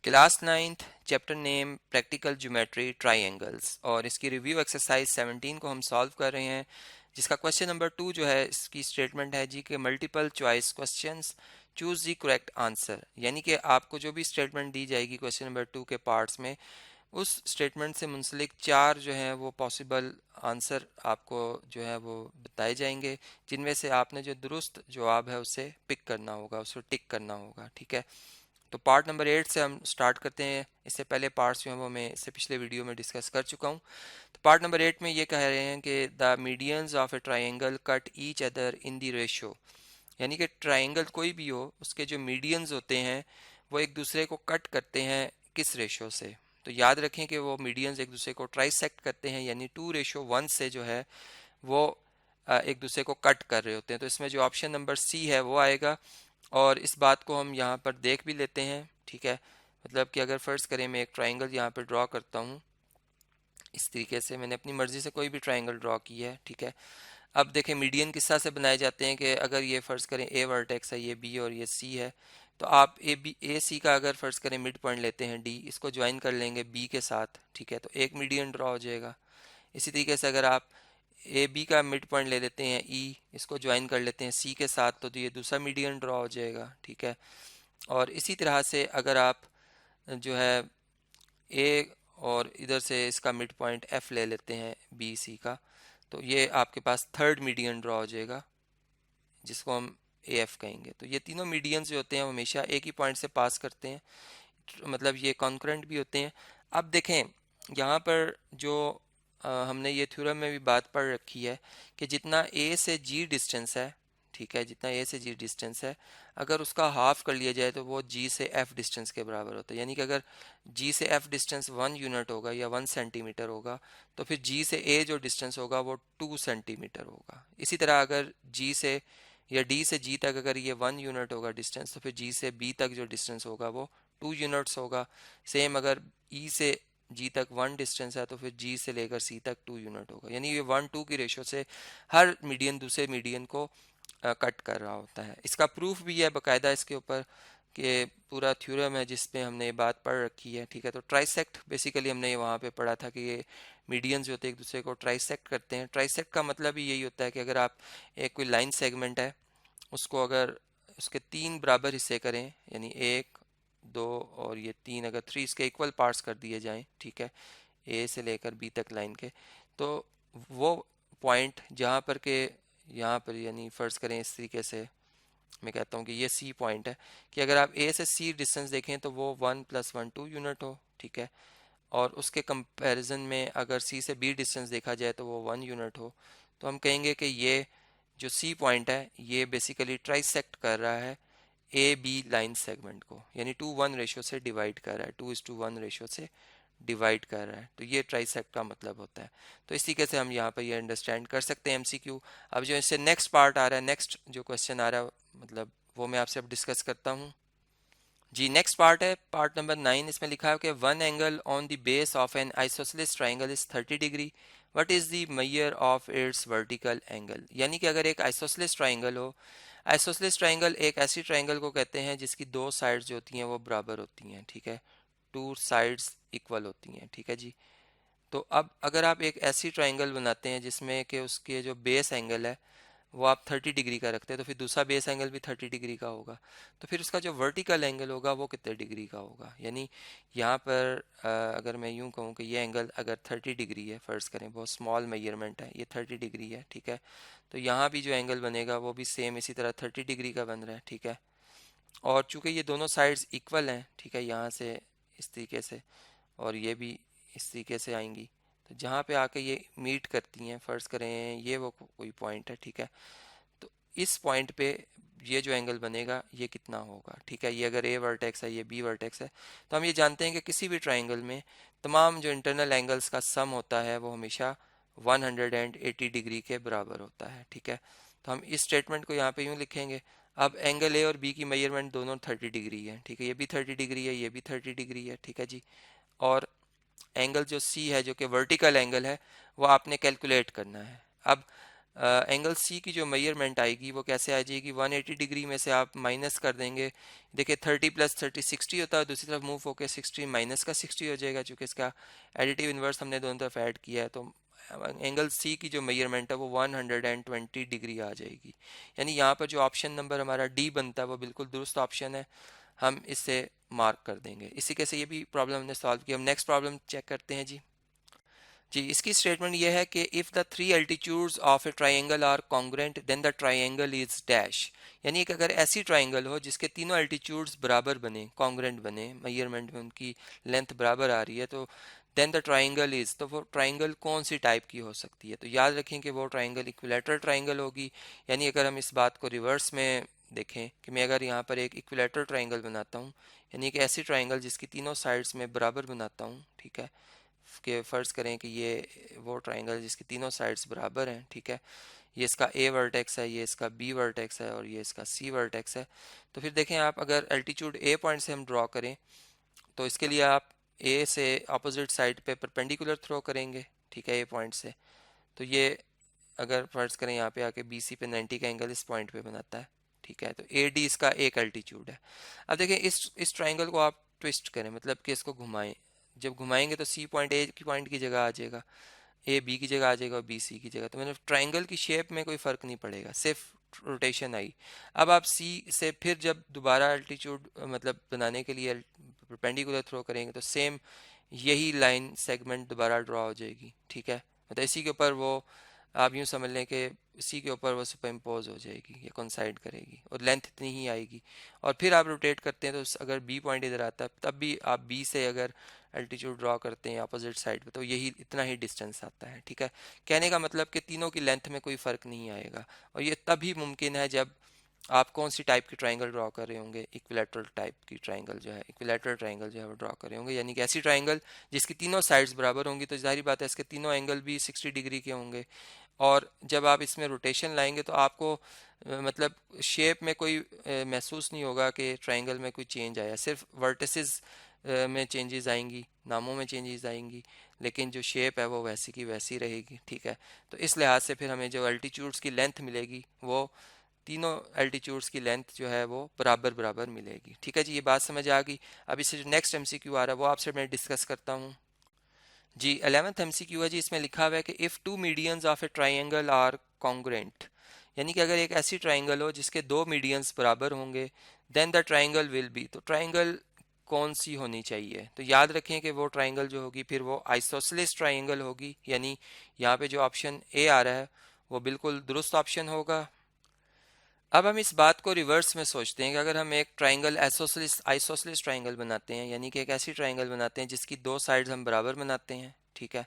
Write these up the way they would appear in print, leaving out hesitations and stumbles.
Class 9th chapter name practical geometry triangles और इसकी review exercise 17 को हम सॉल्व कर रहे हैं, जिसका क्वेश्चन नंबर 2 जो है इसकी स्टेटमेंट है जी कि multiple choice questions choose the correct answer. यानी कि आपको जो भी स्टेटमेंट दी जाएगी क्वेश्चन नंबर 2 के पार्ट्स में, उस स्टेटमेंट से मुंसलिक 4 जो है वो पॉसिबल आंसर आपको जो है वो बताए जाएंगे, जिनमें से आपने जो दुरुस्त जवाब है उसे पिक करना होगा, उसे टिक करना होगा। ठीक है, तो पार्ट नंबर 8 से हम स्टार्ट करते हैं। इससे पहले पार्ट्स जो हैं वो मैं इससे पिछले वीडियो में डिस्कस कर चुका हूँ। तो पार्ट नंबर 8 में ये कह रहे हैं कि the medians of a triangle cut each other in the ratio. यानी कि ट्राइंगल कोई भी हो, उसके जो मीडियंस होते हैं वो एक दूसरे को कट करते हैं किस रेशो से। तो याद रखें कि वो मीडियंस एक दूसरे को ट्राइसेक्ट करते हैं, यानी 2:1 से जो है वो एक दूसरे को कट कर रहे होते हैं। तो इसमें जो ऑप्शन नंबर सी है वो आएगा, और इस बात को हम यहाँ पर देख भी लेते हैं। ठीक है, मतलब कि अगर फर्ज करें मैं एक ट्राइंगल यहाँ पर ड्रॉ करता हूँ, इस तरीके से मैंने अपनी मर्जी से कोई भी ट्राइंगल ड्रॉ की है। ठीक है, अब देखें मीडियन किस तरह से बनाए जाते हैं कि अगर ये फ़र्ज़ करें ए वर्टेक्स है, ये बी और ये सी है, तो आप ए सी का अगर फ़र्ज़ करें मिड पॉइंट लेते हैं डी, इसको ज्वाइन कर लेंगे बी के साथ। ठीक है, तो एक मीडियन ड्रॉ हो जाएगा। इसी तरीके से अगर आप ए बी का मिड पॉइंट ले लेते हैं ई, इसको ज्वाइन कर लेते हैं सी के साथ, तो ये दूसरा मीडियन ड्रॉ हो जाएगा। ठीक है, और इसी तरह से अगर आप जो है ए और इधर से इसका मिड पॉइंट एफ ले लेते हैं बी सी का, तो ये आपके पास थर्ड मीडियन ड्रॉ हो जाएगा, जिसको हम ए एफ कहेंगे। तो ये तीनों मीडियंस जो होते हैं हमेशा एक ही पॉइंट से पास करते हैं, मतलब ये कॉन्करेंट भी होते हैं। अब देखें यहाँ पर जो हमने ये थ्योरम में भी बात पढ़ रखी है कि जितना ए से जी डिस्टेंस है, ठीक है, जितना ए से जी डिस्टेंस है, अगर उसका हाफ कर लिया जाए तो वो जी से एफ डिस्टेंस के बराबर होता है। यानी कि अगर जी से एफ डिस्टेंस 1 यूनिट होगा या 1 सेंटीमीटर होगा, तो फिर जी से ए जो डिस्टेंस होगा वो 2 सेंटीमीटर होगा। इसी तरह अगर जी से या डी से जी तक अगर ये 1 यूनिट होगा डिस्टेंस, तो फिर जी से बी तक जो डिस्टेंस होगा वो 2 यूनिट्स होगा। सेम अगर ई से जी तक 1 डिस्टेंस है, तो फिर जी से लेकर सी तक 2 यूनिट होगा। यानी ये 1:2 की रेशो से हर मीडियन दूसरे मीडियन को कट कर रहा होता है। इसका प्रूफ भी है बाकायदा इसके ऊपर, कि पूरा थ्योरम है जिसपे हमने ये बात पढ़ रखी है। ठीक है, तो ट्राइसेक्ट बेसिकली हमने ये वहाँ पे पढ़ा था कि ये मीडियंस जो होते हैं एक दूसरे को ट्राइसेक्ट करते हैं। ट्राइसेक्ट का मतलब ही यही होता है कि अगर आप एक कोई लाइन सेगमेंट है, उसको अगर उसके 3 बराबर हिस्से करें, यानी 1 2 और ये 3, अगर 3 इसके इक्वल पार्ट्स कर दिए जाएं, ठीक है, ए से लेकर बी तक लाइन के, तो वो पॉइंट जहाँ पर के यहाँ पर, यानी फ़र्ज़ करें इस तरीके से मैं कहता हूँ कि ये सी पॉइंट है, कि अगर आप ए से सी डिस्टेंस देखें तो वो 1+1 2 यूनिट हो। ठीक है, और उसके कंपैरिजन में अगर सी से बी डिस्टेंस देखा जाए तो वो 1 यूनिट हो, तो हम कहेंगे कि ये जो सी पॉइंट है ये बेसिकली ट्राइसेक्ट कर रहा है ए बी लाइन सेगमेंट को, यानी 2:1 रेशो से डिवाइड कर रहा है, 2:1 रेशो से डिवाइड कर रहा है। तो ये ट्राइसेक्ट का मतलब होता है। तो इस तरीके से हम यहाँ पर ये अंडरस्टैंड कर सकते हैं एमसीक्यू। अब जो इससे नेक्स्ट पार्ट आ रहा है, नेक्स्ट जो क्वेश्चन आ रहा है, मतलब वो मैं आपसे अब डिस्कस करता हूँ जी। नेक्स्ट पार्ट है पार्ट नंबर 9। इसमें लिखा है कि one angle on the base of N isosceles triangle is 30 degree, what is the measure of its vertical angle. यानी कि अगर एक आइसोसेलेस ट्राइंगल हो, आइसोसेलेस ट्राइंगल एक ऐसी ट्राइंगल को कहते हैं जिसकी दो साइड्स जो होती हैं वो बराबर होती हैं। ठीक है, 2 साइड्स इक्वल होती हैं। ठीक है जी, तो अब अगर आप एक ऐसी ट्राइंगल बनाते हैं जिसमें कि उसके जो बेस एंगल है वो आप 30 डिग्री का रखते हैं, तो फिर दूसरा बेस एंगल भी 30 डिग्री का होगा, तो फिर उसका जो वर्टिकल एंगल होगा वो कितने डिग्री का होगा। यानी यहाँ पर अगर मैं यूँ कहूँ कि ये एंगल अगर 30 डिग्री है, फ़र्ज़ करें बहुत स्मॉल मेजरमेंट है, ये 30 डिग्री है। ठीक है, तो यहाँ भी जो एंगल बनेगा वो भी सेम इसी तरह 30 डिग्री का बन रहा है। ठीक है, और चूंकि ये दोनों साइड्स इक्वल हैं, ठीक है, यहाँ से इस तरीके से और ये भी इस तरीके से आएंगी, तो जहाँ पे आके ये मीट करती हैं, फ़र्ज़ करें ये वो कोई पॉइंट है। ठीक है, तो इस पॉइंट पे ये जो एंगल बनेगा ये कितना होगा। ठीक है, ये अगर ए वर्टेक्स है, ये बी वर्टेक्स है, तो हम ये जानते हैं कि किसी भी ट्राइंगल में तमाम जो इंटरनल एंगल्स का सम होता है वो हमेशा 180 डिग्री के बराबर होता है। ठीक है, तो हम इस स्टेटमेंट को यहाँ पे यूँ लिखेंगे। अब एंगल ए और बी की मेजरमेंट दोनों 30 डिग्री है। ठीक है, ये भी 30 डिग्री है, ये भी 30 डिग्री है। ठीक है जी, और एंगल जो सी है जो कि वर्टिकल एंगल है वो आपने कैलकुलेट करना है। अब एंगल सी की जो मेजरमेंट आएगी वो कैसे आ जाएगी, 180 डिग्री में से आप माइनस कर देंगे। देखिए 30 + 30 60 होता है, दूसरी तरफ मूव होकर 60 माइनस का 60 हो जाएगा, चूँकि इसका एडिटिव इन्वर्स हमने दोनों तरफ ऐड किया है। तो एंगल सी की जो मेजरमेंट है वो 120 डिग्री आ जाएगी। यानी यहाँ पर जो ऑप्शन नंबर हमारा डी बनता है वो बिल्कुल दुरुस्त ऑप्शन है, हम इससे मार्क कर देंगे। इसी कैसे ये भी प्रॉब्लम हमने सॉल्व की। हम नेक्स्ट प्रॉब्लम चेक करते हैं जी। जी, इसकी स्टेटमेंट ये है कि if the three altitudes of a triangle are congruent then the triangle is dash. यानी कि अगर ऐसी ट्राइंगल हो जिसके तीनों एल्टीट्यूड्स बराबर बने, कॉन्ग्रुएंट बने, मेजरमेंट में उनकी लेंथ बराबर आ रही है, तो देन द ट्राइंगल इज, तो वो ट्राइंगल कौन सी टाइप की हो सकती है। तो याद रखें कि वो ट्राइंगल इक्विलैटरल ट्राइंगल होगी। यानी अगर हम इस बात को रिवर्स में देखें कि मैं अगर यहाँ पर एक इक्विलैटरल ट्राइंगल बनाता हूँ, यानी कि ऐसी ट्राइंगल जिसकी तीनों साइड्स में बराबर बनाता हूँ, ठीक है, कि फ़र्ज़ करें कि ये वो ट्राइंगल जिसकी तीनों साइड्स बराबर हैं, ठीक है, ये इसका ए वर्टेक्स है, ये इसका बी वर्टेक्स है और ये इसका सी वर्टेक्स है। तो फिर देखें आप अगर एल्टीट्यूड ए पॉइंट से हम ड्रॉ करें तो इसके लिए आप ए से अपोजिट साइड पे परपेंडिकुलर थ्रो करेंगे, ठीक है, ए पॉइंट से। तो ये अगर फ़र्ज़ करें यहाँ पे आके बी सी पे 90 का एंगल इस पॉइंट पे बनाता है, ठीक है, तो ए डी इसका एक एल्टीट्यूड है। अब देखें इस ट्राइंगल को आप ट्विस्ट करें, मतलब कि इसको घुमाएं। जब घुमाएंगे तो सी पॉइंट ए की पॉइंट की जगह आ जाएगा, ए बी की जगह आ जाएगा और बी सी की जगह। तो मैंने ट्राइंगल की शेप में कोई फ़र्क नहीं पड़ेगा, सिर्फ रोटेशन आई। अब आप सी से फिर जब दोबारा अल्टीट्यूड मतलब बनाने के लिए परपेंडिकुलर थ्रो करेंगे तो सेम यही लाइन सेगमेंट दोबारा ड्रॉ हो जाएगी, ठीक है। मतलब इसी के ऊपर वो आप यूँ समझ लें कि इसी के ऊपर वो सुपर इम्पोज हो जाएगी या कोइंसाइड करेगी और लेंथ इतनी ही आएगी। और फिर आप रोटेट करते हैं तो अगर बी पॉइंट इधर आता है तब भी आप बी से अगर एल्टीट्यूड ड्रॉ करते हैं अपोजिट साइड पे तो यही इतना ही डिस्टेंस आता है, ठीक है। कहने का मतलब कि तीनों की लेंथ में कोई फ़र्क नहीं आएगा। और ये तभी मुमकिन है जब आप कौन सी टाइप की ट्राइंगल ड्रॉ कर रहे होंगे, इक्विलैटरल टाइप की ट्राइंगल जो है, इक्विलैटरल ट्राइंगल जो है वो ड्रॉ कर रहे होंगे। यानी कि ऐसी ट्राइंगल जिसकी तीनों साइड्स बराबर होंगी, तो जाहिर बात है इसके तीनों एंगल भी 60 डिग्री के होंगे। और जब आप इसमें रोटेशन लाएंगे तो आपको मतलब शेप में कोई महसूस नहीं होगा कि ट्राइंगल में कोई चेंज आया, सिर्फ वर्टिसेस में चेंजेस आएंगी, नामों में चेंजेस आएंगी, लेकिन जो शेप है वो वैसी की वैसी रहेगी, ठीक है। तो इस लिहाज से फिर हमें जो अल्टीट्यूड्स की लेंथ मिलेगी वो तीनों एल्टीट्यूड्स की लेंथ जो है वो बराबर बराबर मिलेगी, ठीक है जी। ये बात समझ आ गई। अब इससे जो नेक्स्ट एमसीक्यू आ रहा है वो आपसे मैं डिस्कस करता हूँ जी। 11th एमसीक्यू है जी, इसमें लिखा हुआ है कि if two medians of a triangle are congruent, यानी कि अगर एक ऐसी ट्राइंगल हो जिसके दो मीडियंस बराबर होंगे, then the triangle will be, तो ट्राइंगल कौन सी होनी चाहिए। तो याद रखें कि वो ट्राइंगल जो होगी फिर वो आइसोसेलेस ट्राइंगल होगी। यानी यहाँ पे जो ऑप्शन ए आ रहा है वो बिल्कुल दुरुस्त ऑप्शन होगा। अब हम इस बात को रिवर्स में सोचते हैं कि अगर हम एक ट्राइंगल आइसोसेलेस ट्राइंगल बनाते हैं, यानी कि एक ऐसी ट्राइंगल बनाते हैं जिसकी दो साइड्स हम बराबर बनाते हैं, ठीक है।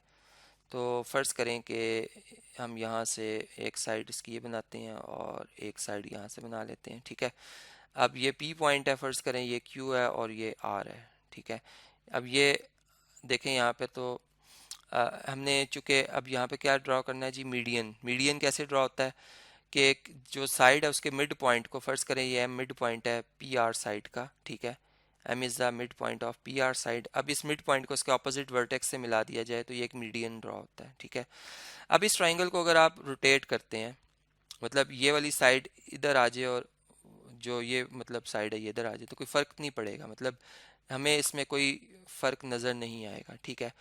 तो फ़र्ज़ करें कि हम यहाँ से एक साइड इसकी ये बनाते हैं और एक साइड यहाँ से बना लेते हैं, ठीक है। अब ये पी पॉइंट है, फ़र्ज़ करें ये क्यू है और ये आर है, ठीक है। अब ये देखें यहाँ पे तो हमने चूँकि अब यहाँ पे क्या ड्रॉ करना है जी, मीडियन। मीडियन कैसे ड्रॉ होता है कि एक जो साइड है उसके मिड पॉइंट को, फ़र्ज़ करें ये एम मिड पॉइंट है पी आर साइड का, ठीक है। M is the midpoint of P R side. अब इस मिड पॉइंट को इसके ऑपोजिट वर्टेक्स से मिला दिया जाए तो ये एक मीडियन ड्रॉ होता है, ठीक है। अब इस ट्राइंगल को अगर आप रोटेट करते हैं, मतलब ये वाली साइड इधर आ जाए और जो ये मतलब साइड है ये इधर आ जाए, तो कोई फ़र्क नहीं पड़ेगा, मतलब हमें इसमें कोई फ़र्क नज़र नहीं आएगा, ठीक है।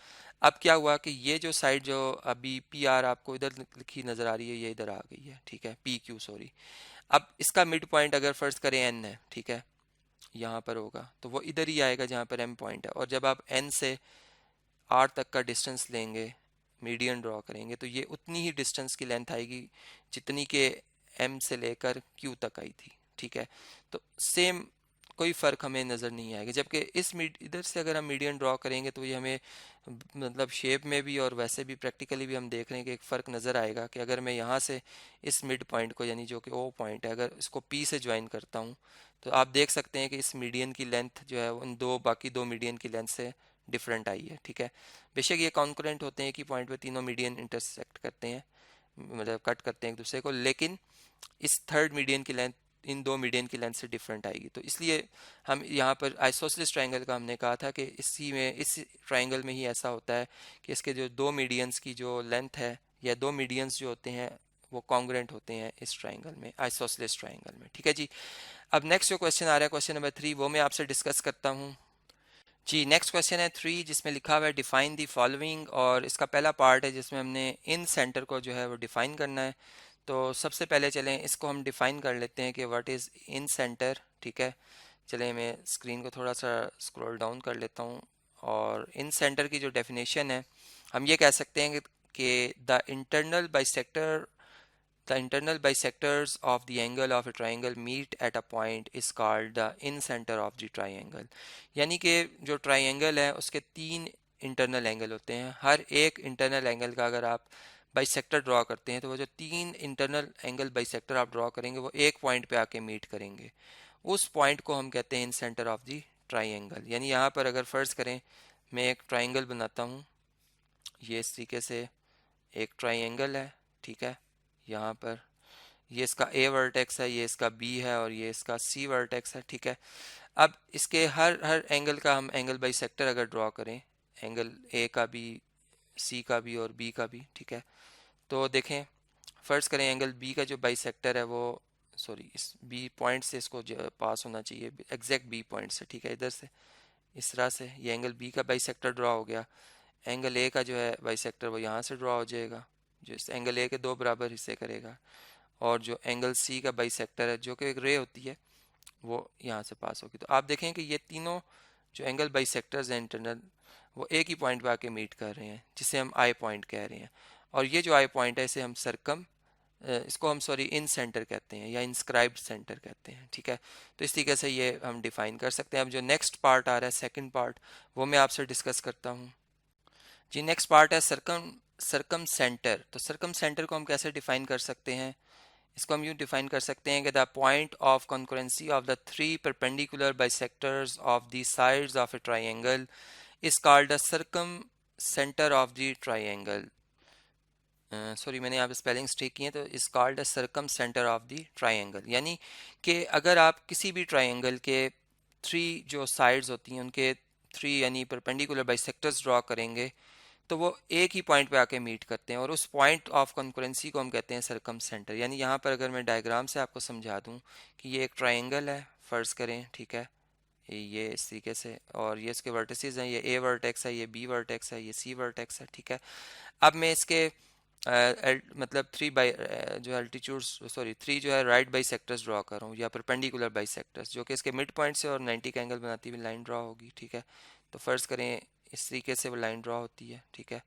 अब क्या हुआ कि ये जो साइड जो अभी पी आर आपको इधर लिखी नज़र आ रही है ये इधर आ गई है, ठीक है, पी क्यू सॉरी। अब इसका मिड पॉइंट अगर फ़र्ज़ करें एन है, ठीक है, यहाँ पर होगा तो वो इधर ही आएगा जहाँ पर एम पॉइंट है। और जब आप एन से आर तक का डिस्टेंस लेंगे, मीडियन ड्रॉ करेंगे, तो ये उतनी ही डिस्टेंस की लेंथ आएगी जितनी के एम से लेकर क्यू तक आई थी, ठीक है। तो सेम कोई फ़र्क हमें नज़र नहीं आएगा। जबकि इस इधर से अगर हम मीडियन ड्रॉ करेंगे तो ये हमें मतलब शेप में भी और वैसे भी प्रैक्टिकली भी हम देख रहे हैं कि एक फ़र्क नज़र आएगा कि अगर मैं यहाँ से इस मिड पॉइंट को, यानी जो कि ओ पॉइंट है, अगर इसको पी से ज्वाइन करता हूँ तो आप देख सकते हैं कि इस मीडियन की लेंथ जो है उन बाकी दो मीडियन की लेंथ से डिफरेंट आई है, ठीक है। बेशक ये कॉन्करेंट होते हैं कि पॉइंट पे तीनों मीडियन इंटरसेक्ट करते हैं, मतलब कट करते हैं एक दूसरे को, लेकिन इस थर्ड मीडियन की लेंथ इन दो मीडियन की लेंथ से डिफरेंट आएगी। तो इसलिए हम यहाँ पर आइसोसेलेस ट्राइंगल का हमने कहा था कि इस ट्राइंगल में ही ऐसा होता है कि इसके जो दो मीडियंस की जो लेंथ है या दो मीडियंस जो होते हैं वो कॉन्ग्रुएंट होते हैं इस ट्राइंगल में, आइसोसेलेस ट्राइंगल में। ठीक है जी। अब नेक्स्ट जो क्वेश्चन आ रहा है क्वेश्चन नंबर 3, वो मैं आपसे डिस्कस करता हूँ जी। नेक्स्ट क्वेश्चन है 3, जिसमें लिखा हुआ है डिफाइन द फॉलोइंग, और इसका पहला पार्ट है जिसमें हमने इन सेंटर को जो है वो डिफाइन करना है। तो सबसे पहले चलें इसको हम डिफाइन कर लेते हैं कि व्हाट इज़ इन सेंटर। ठीक है, चलें मैं स्क्रीन को थोड़ा सा स्क्रॉल डाउन कर लेता हूँ। और इन सेंटर की जो डेफिनेशन है, हम ये कह सकते हैं कि the internal bisectors of the angle of a triangle meet at a point is called the incenter of the triangle। यानी कि जो ट्राइंगल है उसके 3 इंटरनल एंगल होते हैं। हर एक इंटरनल एंगल का अगर आप बाइसेक्टर ड्रॉ करते हैं तो वो जो 3 इंटरनल एंगल बाइसेक्टर आप ड्रॉ करेंगे वो एक पॉइंट पे आके मीट करेंगे। उस पॉइंट को हम कहते हैं इन सेंटर ऑफ द ट्राइंगल। यानी यहाँ पर अगर फर्ज करें मैं एक ट्राइंगल बनाता हूँ, ये इस तरीके से एक ट्राइंगल है। ठीक है, यहाँ पर ये इसका ए वर्टेक्स है, ये इसका बी है और ये इसका सी वर्टेक्स है। ठीक है, अब इसके हर हर एंगल का हम एंगल बाई सेक्टर अगर ड्रॉ करें, एंगल ए का भी, सी का भी और बी का भी। ठीक है, तो देखें फर्ज करें एंगल बी का जो बाई सेक्टर है वो, सॉरी, इस बी पॉइंट से इसको पास होना चाहिए, एग्जैक्ट बी पॉइंट से। ठीक है, इधर से इस तरह से ये एंगल बी का बाई सेक्टर ड्रॉ हो गया। एंगल ए का जो है बाई सेक्टर वो यहाँ से ड्रॉ हो जाएगा, जो इस एंगल ए के 2 बराबर हिस्से करेगा। और जो एंगल सी का बाइसेक्टर है जो कि एक रे होती है वो यहाँ से पास होगी। तो आप देखें कि ये तीनों जो एंगल बाइसेक्टर्स हैं इंटरनल, वो एक ही पॉइंट पे आके मीट कर रहे हैं जिसे हम आई पॉइंट कह रहे हैं। और ये जो आई पॉइंट है इसे हम इसको हम सॉरी इन सेंटर कहते हैं या इंस्क्राइब्ड सेंटर कहते हैं। ठीक है, तो इस तरीके से ये हम डिफाइन कर सकते हैं। अब जो नेक्स्ट पार्ट आ रहा है सेकंड पार्ट, वो मैं आपसे डिस्कस करता हूँ जी। नेक्स्ट पार्ट है सरकम सेंटर। तो सरकम सेंटर को हम कैसे डिफाइन कर सकते हैं? इसको हम यूँ डिफाइन कर सकते हैं कि the point of concurrency of the 3 perpendicular bisectors of the sides of a triangle is called the circumcentre of the triangle. Sorry, मैंने यहाँ पे स्पेलिंग्स ठीक किए हैं। तो is called the circumcentre of the triangle, यानी कि अगर आप किसी भी ट्राइंगल के 3 जो साइड्स होती हैं उनके 3 यानी परपेंडिकुलर बाइसेक्टर्स ड्रॉ करेंगे तो वो एक ही पॉइंट पे आके मीट करते हैं, और उस पॉइंट ऑफ कॉन्करेंसी को हम कहते हैं सरकम सेंटर। यानी यहाँ पर अगर मैं डायग्राम से आपको समझा दूँ कि ये एक ट्राइंगल है फ़र्ज़ करें। ठीक है, ये इस तरीके से, और ये इसके वर्टिसेस हैं, ये ए वर्टेक्स है, ये बी वर्टेक्स है, ये सी वर्टेक्स है। ठीक है, अब मैं इसके मतलब 3 बाई जो अल्टीट्यूड्स, सॉरी 3 जो है राइट बाई सेक्टर्स ड्रॉ कर रहा हूँ या परपेंडिकुलर बाई सेक्टर्स, जो कि इसके मिड पॉइंट से और 90 का एंगल बनाती हुई लाइन ड्रॉ होगी। ठीक है, तो फ़र्ज़ करें इस तरीके से वो लाइन ड्रॉ होती है। ठीक है,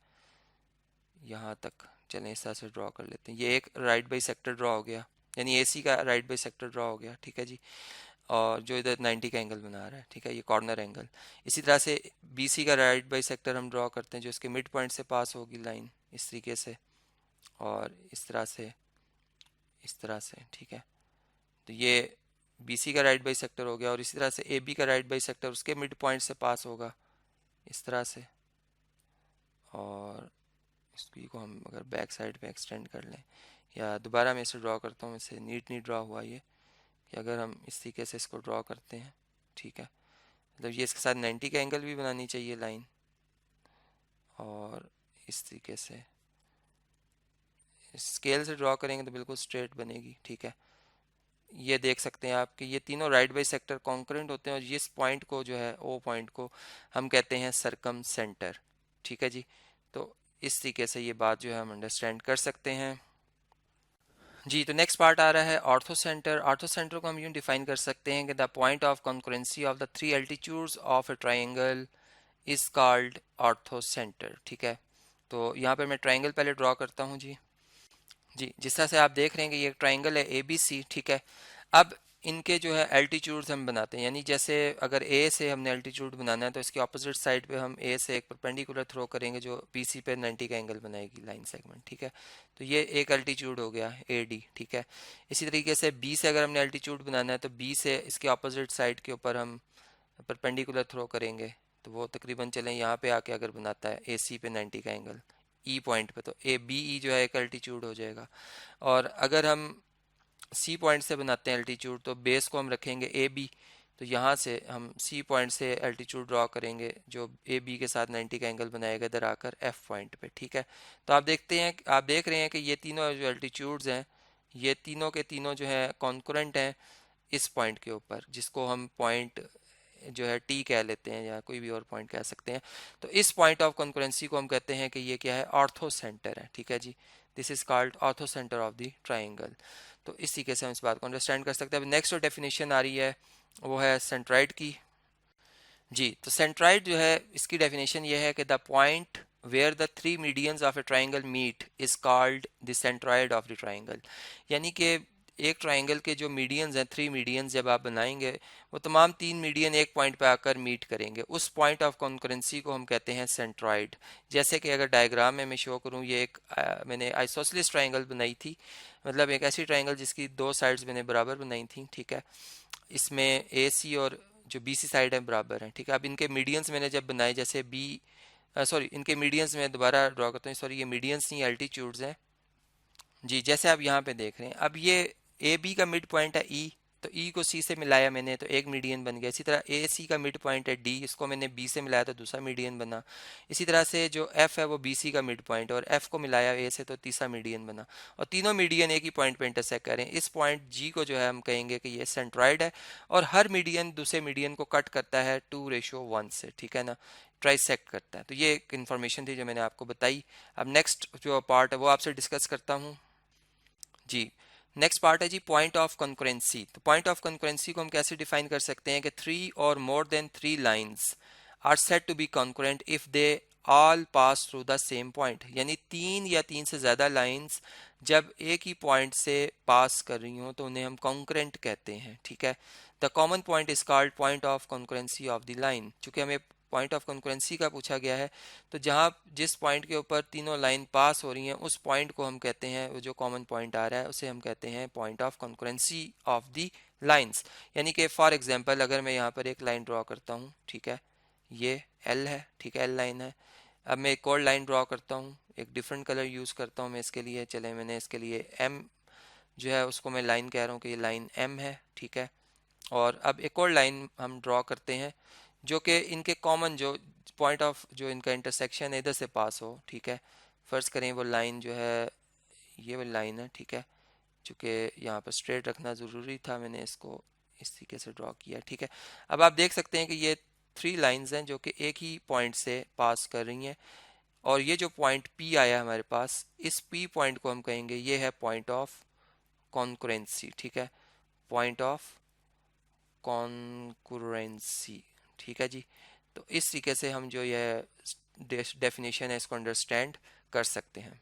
यहाँ तक चलें इस तरह से ड्रॉ कर लेते हैं। ये एक राइट बाई सेक्टर ड्रॉ हो गया, यानी एसी का राइट बाई सेक्टर ड्रॉ हो गया। ठीक है जी, और जो इधर 90 का एंगल बना रहा है। ठीक है, ये कॉर्नर एंगल। इसी तरह से बीसी का राइट बाई सेक्टर हम ड्रॉ करते हैं जो इसके मिड पॉइंट से पास होगी लाइन इस तरीके से, और इस तरह से, इस तरह से। ठीक है, तो ये बीसी का राइट बाई सेक्टर हो गया, और इसी तरह से ए बी का राइट बाई सेक्टर उसके मिड पॉइंट से पास होगा इस तरह से। और इसको हम अगर बैक साइड पे एक्सटेंड कर लें, या दोबारा मैं इसे ड्रॉ करता हूँ, इससे नीट नहीं ड्रॉ हुआ ये, कि अगर हम इस तरीके से इसको ड्रॉ करते हैं। ठीक है, मतलब ये इसके साथ 90 का एंगल भी बनानी चाहिए लाइन, और इस तरीके से स्केल से ड्रॉ करेंगे तो बिल्कुल स्ट्रेट बनेगी। ठीक है, ये देख सकते हैं आप कि ये तीनों राइट बाई सेक्टर कॉन्करेंट होते हैं, और इस पॉइंट को जो है ओ पॉइंट को हम कहते हैं सरकम सेंटर। ठीक है जी, तो इस तरीके से ये बात जो है हम अंडरस्टैंड कर सकते हैं जी। तो नेक्स्ट पार्ट आ रहा है ऑर्थो सेंटर। ऑर्थो सेंटर को हम यूँ डिफाइन कर सकते हैं कि the point of concurrency of the 3 altitudes of a triangle is called ortho centre. ठीक है, तो यहाँ पर मैं ट्राइंगल पहले ड्रॉ करता हूँ जी। जिस तरह से आप देख रहे हैं कि ये एक ट्राइंगल है ए बी सी। ठीक है, अब इनके जो है एल्टीट्यूड्स हम बनाते हैं, यानी जैसे अगर ए से हमने एल्टीट्यूड बनाना है तो इसके ऑपोजिट साइड पे हम ए से एक परपेंडिकुलर थ्रो करेंगे जो पी सी पे 90 का एंगल बनाएगी लाइन सेगमेंट। ठीक है, तो ये एक एल्टीट्यूड हो गया ए डी। ठीक है, इसी तरीके से बी से अगर हमने एल्टीट्यूड बनाना है तो बी से इसके ऑपोजिट साइड के ऊपर हम परपेंडिकुलर थ्रो करेंगे, तो वो तकरीबन चलें यहाँ पे आके अगर बनाता है ए सी पे 90 का एंगल ई पॉइंट पे, तो ए बी ई जो है एक एल्टीट्यूड हो जाएगा। और अगर हम सी पॉइंट से बनाते हैं एल्टीट्यूड तो बेस को हम रखेंगे ए बी, तो यहाँ से हम सी पॉइंट से एल्टीट्यूड ड्रॉ करेंगे जो ए बी के साथ 90 का एंगल बनाएगा इधर आकर एफ पॉइंट पे, ठीक है। तो आप देखते हैं, आप देख रहे हैं कि ये तीनों जो एल्टीट्यूड्स हैं ये तीनों के तीनों जो है कॉन्करेंट हैं इस पॉइंट के ऊपर, जिसको हम पॉइंट जो है टी कह लेते हैं या कोई भी और पॉइंट कह सकते हैं। तो इस पॉइंट ऑफ कॉन्करेंसी को हम कहते हैं कि ये क्या है, ऑर्थो सेंटर है, ठीक है जी। This is called orthocentre of the triangle. तो इस तरीके से हम इस बात को अंडरस्टैंड कर सकते हैं। अब नेक्स्ट जो डेफिनेशन आ रही है वो है सेंट्राइड की। जी, तो सेंट्राइड जो है इसकी डेफिनेशन ये है कि the point where the three medians of a triangle meet is called the centroid of the triangle. यानी कि एक ट्राइंगल के जो मीडियंस हैं, थ्री मीडियंस जब आप बनाएंगे वो तमाम तीन मीडियन एक पॉइंट पे आकर मीट करेंगे, उस पॉइंट ऑफ कॉन्करेंसी को हम कहते हैं सेंट्राइड। जैसे कि अगर डायग्राम में मैं शो करूँ, ये एक मैंने आइसोसेलेस ट्राइंगल बनाई थी, मतलब एक ऐसी ट्राइंगल जिसकी दो साइड्स मैंने बराबर बनाई थी, ठीक है। इसमें ए सी और जो बी सी साइड है बराबर है, ठीक है। अब इनके मीडियंस मैंने जब बनाए, जैसे बी सॉरी इनके मीडियंस मैं दोबारा ड्रॉ करता हूँ, सॉरी ये मीडियंस नहीं एल्टीट्यूड्स हैं जी। जैसे आप यहाँ पे देख रहे हैं, अब ये ए बी का मिड पॉइंट है ई, तो ई को सी से मिलाया मैंने तो एक मीडियन बन गया। इसी तरह ए सी का मिड पॉइंट है डी, इसको मैंने बी से मिलाया तो दूसरा मीडियन बना। इसी तरह से जो एफ है वो बी सी का मिड पॉइंट है और एफ को मिलाया ए से तो तीसरा मीडियन बना, और तीनों मीडियन एक ही पॉइंट पे इंटरसेक्ट करें। इस पॉइंट जी को जो है हम कहेंगे कि ये सेंट्रॉइड है, और हर मीडियन दूसरे मीडियन को कट करता है 2:1 से, ठीक है ना, ट्राइसेक्ट करता है। तो ये एक इन्फॉर्मेशन थी जो मैंने आपको बताई। अब नेक्स्ट जो पार्ट है वो आपसे डिस्कस करता हूँ जी। नेक्स्ट पार्ट है जी पॉइंट ऑफ कॉन्करेंसी। तो पॉइंट ऑफ कॉन्करेंसी को हम कैसे डिफाइन कर सकते हैं कि थ्री और more than three lines are said to be concurrent if they all pass through the same point. यानी तीन या तीन से ज़्यादा लाइंस जब एक ही पॉइंट से पास कर रही हो तो उन्हें हम कॉन्करेंट कहते हैं, ठीक है। The common point is called point of concurrency of the line. चूंकि हमें पॉइंट ऑफ कॉन्करेंसी का पूछा गया है, तो जहाँ जिस पॉइंट के ऊपर तीनों लाइन पास हो रही हैं उस पॉइंट को हम कहते हैं, वो जो कॉमन पॉइंट आ रहा है उसे हम कहते हैं point of concurrency of the lines. यानी कि फॉर एग्जांपल अगर मैं यहाँ पर एक लाइन ड्रॉ करता हूँ, ठीक है, ये एल है, ठीक है, एल लाइन है। अब मैं एक और लाइन ड्रॉ करता हूँ, एक डिफरेंट कलर यूज़ करता हूँ मैं इसके लिए, चले मैंने इसके लिए एम जो है उसको मैं लाइन कह रहा हूँ कि ये लाइन एम है, ठीक है। और अब एक और लाइन हम ड्रॉ करते हैं जो कि इनके कॉमन जो पॉइंट ऑफ जो इनका इंटरसेक्शन है इधर से पास हो, ठीक है। फर्ज करें वो लाइन जो है ये वाली लाइन है, ठीक है। चूँकि यहाँ पर स्ट्रेट रखना ज़रूरी था, मैंने इसको इस तरीके से ड्रॉ किया, ठीक है। अब आप देख सकते हैं कि ये थ्री लाइंस हैं जो कि एक ही पॉइंट से पास कर रही हैं, और ये जो पॉइंट पी आया हमारे पास, इस पी पॉइंट को हम कहेंगे ये है पॉइंट ऑफ कॉन्करेंसी, ठीक है, पॉइंट ऑफ कॉन्करेंसी, ठीक है जी। तो इस तरीके से हम जो यह डेफिनेशन है इसको अंडरस्टैंड कर सकते हैं।